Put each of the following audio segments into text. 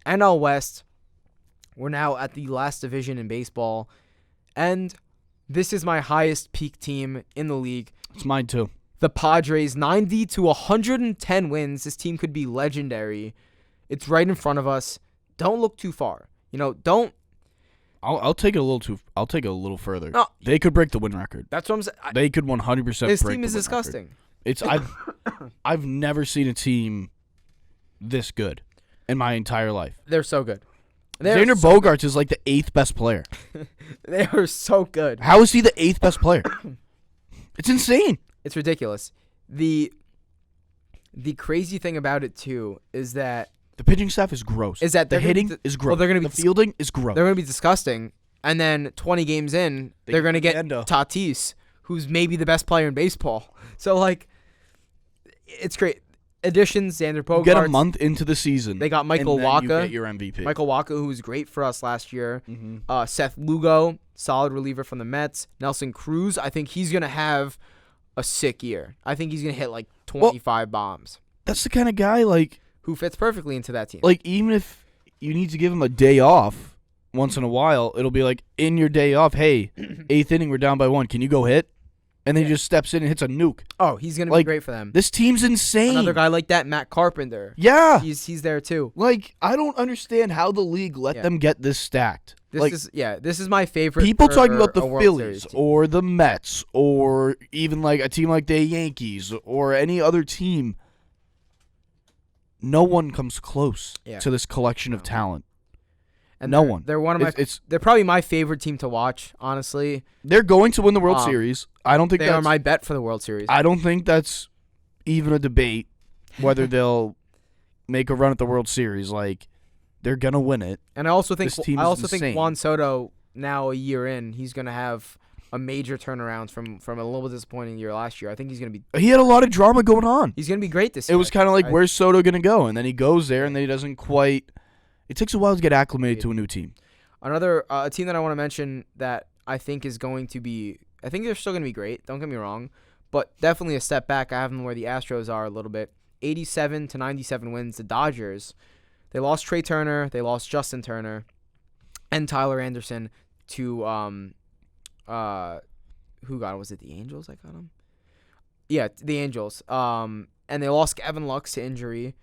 NL West, we're now at the last division in baseball, and this is my highest peak team in the league. It's mine too. The Padres, 90 to 110 wins. This team could be legendary. It's right in front of us. Don't look too far. Don't. I'll take it a little I'll take it a little further. No, they could break the win record. that's what I'm saying. They could 100% This break team the is win disgusting. Record. I've never seen a team this good in my entire life. They're so good. Xander Bogaerts is like the 8th best player. They are so good. How is he the 8th best player? It's insane. It's ridiculous. The crazy thing about it too is that the pitching staff is gross. The hitting is gross. Well, they're gonna be the fielding is gross. They're gonna be disgusting. And then 20 games in, they're gonna get Tatis, who's maybe the best player in baseball. So it's great. Additions: Xander Bogaerts. Get a month into the season. They got Michael and then Wacha. You get your MVP. Michael Wacha, who was great for us last year. Mm-hmm. Seth Lugo, solid reliever from the Mets. Nelson Cruz, I think he's gonna have a sick year. I think he's gonna hit 25 bombs. That's the kind of guy who fits perfectly into that team. Even if you need to give him a day off once in a while, it'll be in your day off, hey, 8th inning, we're down by 1. Can you go hit? And then he just steps in and hits a nuke. Oh, he's going to be great for them. This team's insane. Another guy like that, Matt Carpenter. Yeah. He's there too. I don't understand how the league let them get this stacked. This is my favorite. People talking about the Phillies or the Mets or even a team like the Yankees or any other team. No one comes close to this collection of talent. And no one. They're one of my. They're probably my favorite team to watch. Honestly, they're going to win the World Series. I don't think they are my bet for the World Series. I don't think that's even a debate whether they'll make a run at the World Series. They're gonna win it. And I also think insane. Juan Soto, now a year in, he's gonna have a major turnaround from a little disappointing year last year. I think he's gonna be. He had a lot of drama going on. He's gonna be great this year. It was kind of where's Soto gonna go, and then he goes there, and then he doesn't quite. It takes a while to get acclimated to a new team. Another a team that I want to mention that I think is going to be. I think they're still gonna be great. Don't get me wrong, but definitely a step back. I have them where the Astros are a little bit. 87 to 97 wins. The Dodgers. They lost Trey Turner. They lost Justin Turner, and Tyler Anderson to who got him? Was it the Angels that got him? Yeah, the Angels. And they lost Kevin Lux to injury.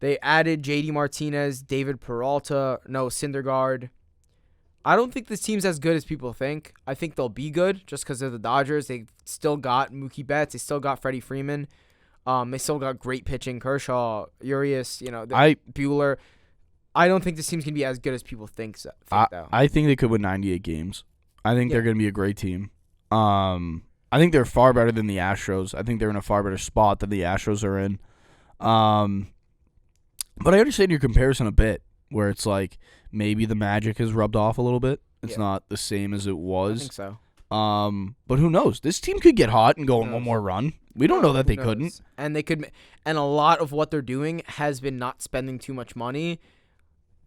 They added JD Martinez, David Peralta, Noah Syndergaard. I don't think this team's as good as people think. I think they'll be good just because they're the Dodgers. They still got Mookie Betts. They still got Freddie Freeman. They still got great pitching. Kershaw, Urias, Buehler. I don't think this team's going to be as good as people think though. I think they could win 98 games. I think they're going to be a great team. I think they're far better than the Astros. I think they're in a far better spot than the Astros are in. But I understand your comparison a bit, where it's maybe the magic has rubbed off a little bit. It's not the same as it was. I think so. But who knows? This team could get hot and go on one more run. We don't know that they couldn't. And they could. And a lot of what they're doing has been not spending too much money,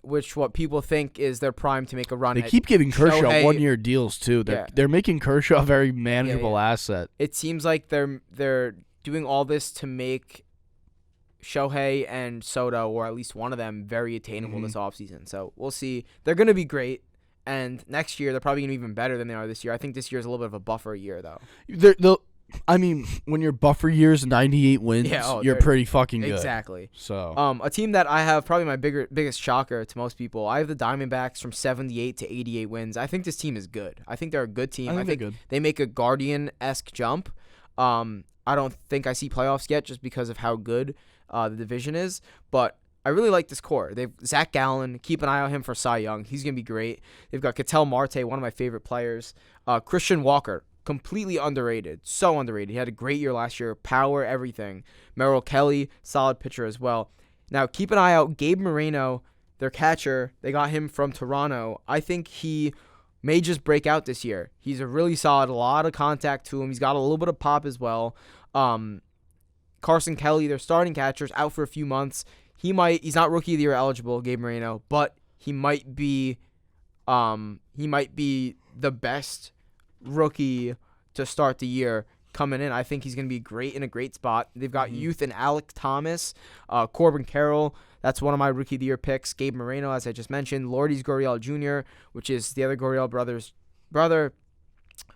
which what people think is their prime to make a run. They keep giving Kershaw Shohei, 1-year deals too. They're making Kershaw a very manageable asset. It seems like they're doing all this to make Shohei and Soto, or at least one of them, very attainable this offseason. So we'll see. They're going to be great. And next year, they're probably going to be even better than they are this year. I think this year is a little bit of a buffer year, though. When your buffer year is 98 wins, you're pretty fucking good. Exactly. So, a team that I have, probably my biggest shocker to most people, I have the Diamondbacks from 78 to 88 wins. I think this team is good. I think they're a good team. I think they make a Guardian-esque jump. I don't think I see playoffs yet just because of how good the division is, but I really like this core. They've Zach Gallen. Keep an eye on him for Cy Young. He's going to be great. They've got Ketel Marte, one of my favorite players. Christian Walker, completely underrated. So underrated. He had a great year last year. Power, everything. Merrill Kelly, solid pitcher as well. Now, keep an eye out. Gabe Moreno, their catcher, they got him from Toronto. I think he may just break out this year. He's a really solid, a lot of contact to him. He's got a little bit of pop as well. Carson Kelly, their starting catcher's out for a few months. He's not Rookie of the Year eligible, Gabe Moreno, but he might be the best rookie to start the year coming in. I think he's going to be great in a great spot. They've got youth in Alec Thomas, Corbin Carroll. That's one of my Rookie of the Year picks. Gabe Moreno, as I just mentioned. Lourdes Gurriel Jr., which is the other Gurriel brothers' brother.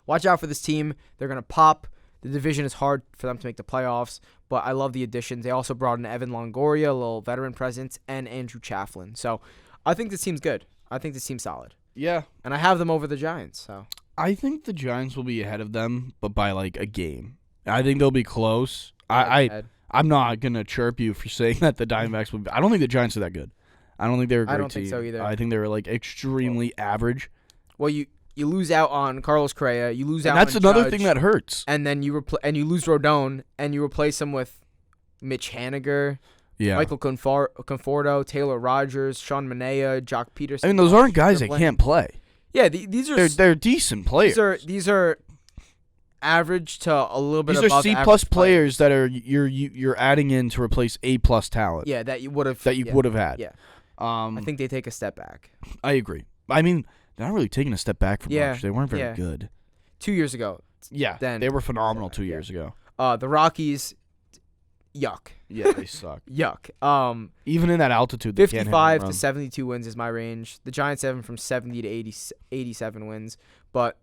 Watch out for this team. They're going to pop. The division is hard for them to make the playoffs, but I love the additions. They also brought in Evan Longoria, a little veteran presence, and Andrew Chafflin. So I think this team's good. I think this team's solid. Yeah. And I have them over the Giants. So I think the Giants will be ahead of them, but by like a game. I think they'll be close. I'm not going to chirp you for saying that the Diamondbacks will be. I don't think the Giants are that good. I don't think they're a great team. I don't think so either. I think they're like extremely average. Well, you lose out on Carlos Correa. You lose out. That's on another Judge, thing that hurts. And then you lose Rodon, and you replace him with Mitch Haniger, Michael Conforto, Taylor Rogers, Sean Manaea, Jock Peterson. I mean, those aren't guys that can't play. Yeah, these are they're decent players. These are average to a little bit. These above are C+ players that are you're adding in to replace A+ talent. Yeah, that you would have had. Yeah, I think they take a step back. I agree. I mean, they're not really taking a step back from much. They weren't very good 2 years ago. Yeah, they were phenomenal 2 years ago. The Rockies, yuck. Yeah, they suck. Yuck. Even in that altitude, 55 to 72 wins is my range. The Giants have them from 70 to 87 wins, but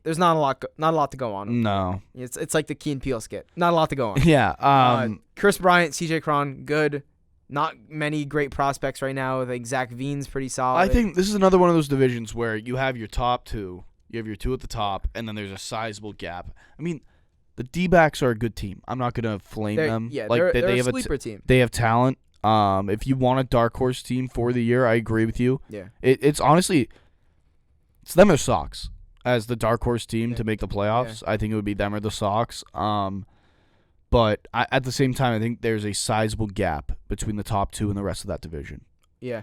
there's not a lot to go on. No, it's like the Key and Peele skit. Not a lot to go on. Yeah. Chris Bryant, CJ Cron, good. Not many great prospects right now. I think Zach Veen's pretty solid. I think this is another one of those divisions where you have your top two. You have your two at the top, and then there's a sizable gap. I mean, the D-backs are a good team. I'm not going to flame them. Yeah, like, they're a sleeper team. They have talent. If you want a dark horse team for the year, I agree with you. Yeah. It's honestly, it's them or Sox as the dark horse team to make the playoffs. Yeah. I think it would be them or the Sox. But at the same time, I think there's a sizable gap between the top two and the rest of that division. Yeah.